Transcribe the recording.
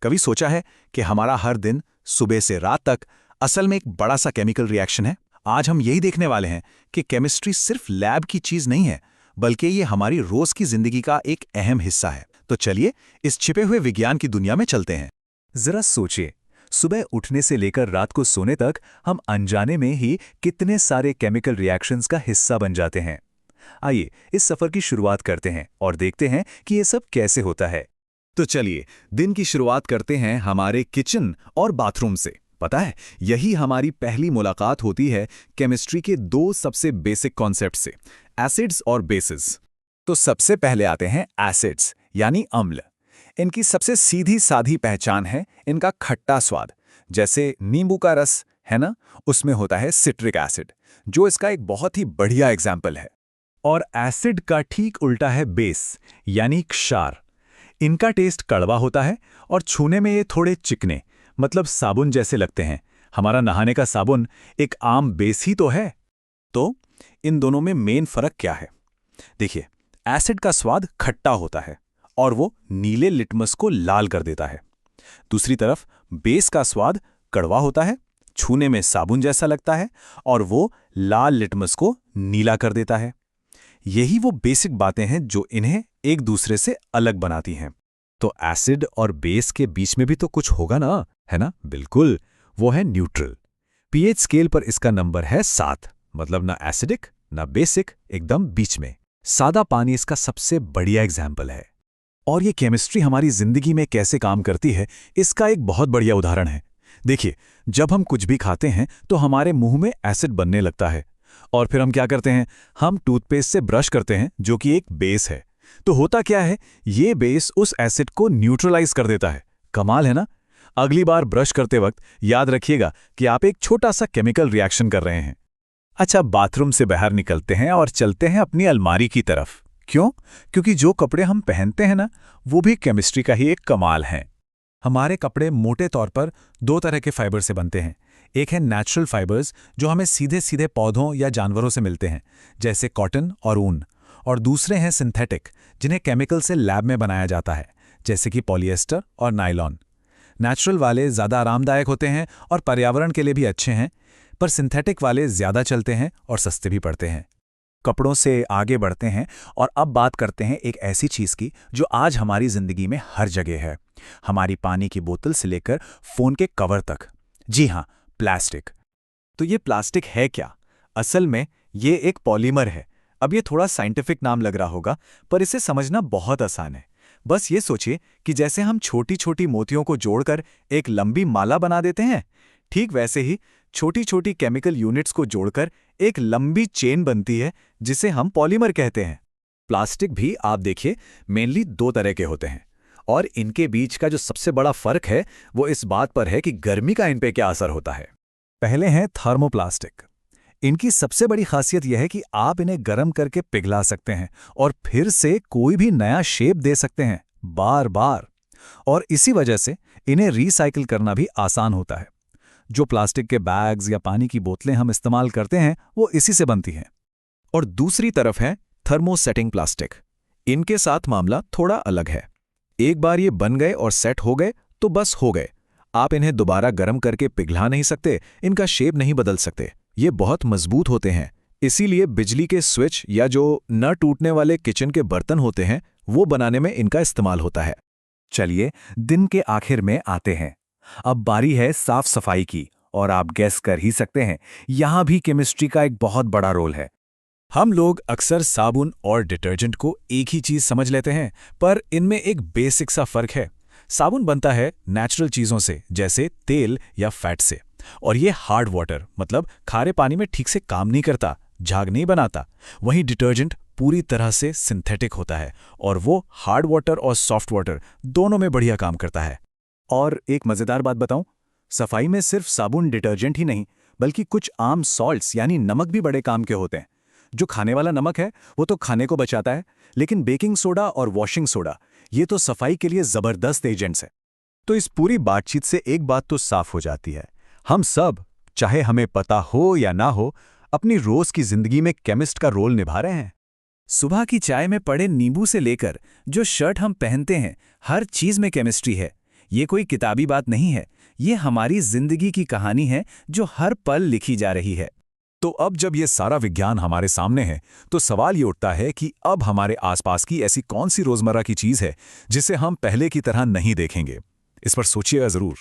कभी सोचा है कि हमारा हर दिन सुबह से रात तक असल में एक बड़ा सा केमिकल रिएक्शन है? आज हम यही देखने वाले हैं कि केमिस्ट्री सिर्फ लैब की चीज नहीं है, बल्कि ये हमारी रोज की जिंदगी का एक अहम हिस्सा है। तो चलिए इस छिपे हुए विज्ञान की दुनिया में चलते हैं। जरा सोचिए, सुबह उठने से लेकर रात को सोने तक हम अनजाने में ही कितने सारे केमिकल रिएक्शंस का हिस्सा बन जाते हैं। आइए इस सफर की शुरुआत करते हैं और देखते हैं कि ये सब कैसे होता है। तो चलिए दिन की शुरुआत करते हैं हमारे किचन और बाथरूम से। पता है, यही हमारी पहली मुलाकात होती है केमिस्ट्री के दो सबसे बेसिक कॉन्सेप्ट से, एसिड्स और बेसिस। तो सबसे पहले आते हैं एसिड्स यानी अम्ल। इनकी सबसे सीधी साधी पहचान है इनका खट्टा स्वाद। जैसे नींबू का रस है ना, उसमें होता है सिट्रिक एसिड, जो इसका एक बहुत ही बढ़िया एग्जाम्पल है। और एसिड का ठीक उल्टा है बेस यानी क्षार। इनका टेस्ट कड़वा होता है और छूने में ये थोड़े चिकने, मतलब साबुन जैसे लगते हैं। हमारा नहाने का साबुन एक आम बेस ही तो है। तो इन दोनों में मेन फर्क क्या है? देखिए, एसिड का स्वाद खट्टा होता है और वो नीले लिटमस को लाल कर देता है। दूसरी तरफ बेस का स्वाद कड़वा होता है, छूने में साबुन जैसा लगता है और वो लाल लिटमस को नीला कर देता है। यही वो बेसिक बातें हैं जो इन्हें एक दूसरे से अलग बनाती हैं। तो एसिड और बेस के बीच में भी तो कुछ होगा ना, है ना? बिल्कुल, वो है न्यूट्रल। पीएच स्केल पर इसका नंबर है 7, मतलब ना एसिडिक ना बेसिक, एकदम बीच में। सादा पानी इसका सबसे बढ़िया एग्जाम्पल है। और ये केमिस्ट्री हमारी जिंदगी में कैसे काम करती है, इसका एक बहुत बढ़िया उदाहरण है। देखिए, जब हम कुछ भी खाते हैं तो हमारे मुंह में एसिड बनने लगता है और फिर हम क्या करते हैं, हम टूथपेस्ट से ब्रश करते हैं, जो कि एक बेस है। तो होता क्या है, ये बेस उस एसिड को न्यूट्रलाइज कर देता है। कमाल है ना? अगली बार ब्रश करते वक्त याद रखिएगा कि आप एक छोटा सा केमिकल रिएक्शन कर रहे हैं। अच्छा, बाथरूम से बाहर निकलते हैं और चलते हैं अपनी अलमारी की तरफ। क्यों? क्योंकि जो कपड़े हम पहनते हैं ना, वो भी केमिस्ट्री का ही एक कमाल है। हमारे कपड़े मोटे तौर पर दो तरह के फाइबर से बनते हैं। एक है नेचुरल फाइबर्स, जो हमें सीधे सीधे पौधों या जानवरों से मिलते हैं, जैसे कॉटन और ऊन। और दूसरे हैं सिंथेटिक, जिन्हें केमिकल से लैब में बनाया जाता है, जैसे कि पॉलिएस्टर और नायलॉन। नेचुरल वाले ज़्यादा आरामदायक होते हैं और पर्यावरण के लिए भी अच्छे हैं, पर सिंथेटिक वाले ज़्यादा चलते हैं और सस्ते भी पड़ते हैं। कपड़ों से आगे बढ़ते हैं और अब बात करते हैं एक ऐसी चीज़ की जो आज हमारी ज़िंदगी में हर जगह है, हमारी पानी की बोतल से लेकर फ़ोन के कवर तक। जी हाँ, प्लास्टिक। तो ये प्लास्टिक है क्या? असल में ये एक पॉलीमर है। अब ये थोड़ा साइंटिफिक नाम लग रहा होगा, पर इसे समझना बहुत आसान है। बस ये सोचिए कि जैसे हम छोटी छोटी मोतियों को जोड़कर एक लंबी माला बना देते हैं, ठीक वैसे ही छोटी छोटी केमिकल यूनिट्स को जोड़कर एक लंबी चेन बनती है, जिसे हम पॉलीमर कहते हैं। प्लास्टिक भी आप देखिए मेनली दो तरह के होते हैं, और इनके बीच का जो सबसे बड़ा फर्क है वो इस बात पर है कि गर्मी का इन पे क्या असर होता है। पहले हैं थर्मोप्लास्टिक। इनकी सबसे बड़ी खासियत यह है कि आप इन्हें गर्म करके पिघला सकते हैं और फिर से कोई भी नया शेप दे सकते हैं, बार बार। और इसी वजह से इन्हें रिसाइकिल करना भी आसान होता है। जो प्लास्टिक के बैग्स या पानी की बोतलें हम इस्तेमाल करते हैं, वो इसी से बनती हैं। और दूसरी तरफ है थर्मोसेटिंग प्लास्टिक। इनके साथ मामला थोड़ा अलग है। एक बार ये बन गए और सेट हो गए तो बस हो गए। आप इन्हें दोबारा गर्म करके पिघला नहीं सकते, इनका शेप नहीं बदल सकते। ये बहुत मजबूत होते हैं, इसीलिए बिजली के स्विच या जो न टूटने वाले किचन के बर्तन होते हैं, वो बनाने में इनका इस्तेमाल होता है। चलिए दिन के आखिर में आते हैं। अब बारी है साफ सफाई की, और आप गैस कर ही सकते हैं, यहां भी केमिस्ट्री का एक बहुत बड़ा रोल है। हम लोग अक्सर साबुन और डिटर्जेंट को एक ही चीज समझ लेते हैं, पर इनमें एक बेसिक सा फर्क है। साबुन बनता है नेचुरल चीजों से, जैसे तेल या फैट से, और ये हार्ड वाटर, मतलब खारे पानी में ठीक से काम नहीं करता, झाग नहीं बनाता। वहीं डिटर्जेंट पूरी तरह से सिंथेटिक होता है और वो हार्ड वाटर और सॉफ्ट वाटर दोनों में बढ़िया काम करता है। और एक मजेदार बात बताऊं, सफाई में सिर्फ साबुन डिटर्जेंट ही नहीं, बल्कि कुछ आम सॉल्ट्स यानी नमक भी बड़े काम के होते हैं। जो खाने वाला नमक है वो तो खाने को बचाता है, लेकिन बेकिंग सोडा और वॉशिंग सोडा ये तो सफाई के लिए जबरदस्त एजेंट्स हैं। तो इस पूरी बातचीत से एक बात तो साफ हो जाती है, हम सब, चाहे हमें पता हो या ना हो, अपनी रोज की जिंदगी में केमिस्ट का रोल निभा रहे हैं। सुबह की चाय में पड़े नींबू से लेकर जो शर्ट हम पहनते हैं, हर चीज में केमिस्ट्री है। ये कोई किताबी बात नहीं है, ये हमारी जिंदगी की कहानी है जो हर पल लिखी जा रही है। तो अब जब ये सारा विज्ञान हमारे सामने है, तो सवाल ये उठता है कि अब हमारे आसपास की ऐसी कौन सी रोजमर्रा की चीज है जिसे हम पहले की तरह नहीं देखेंगे। इस पर सोचिएगा जरूर।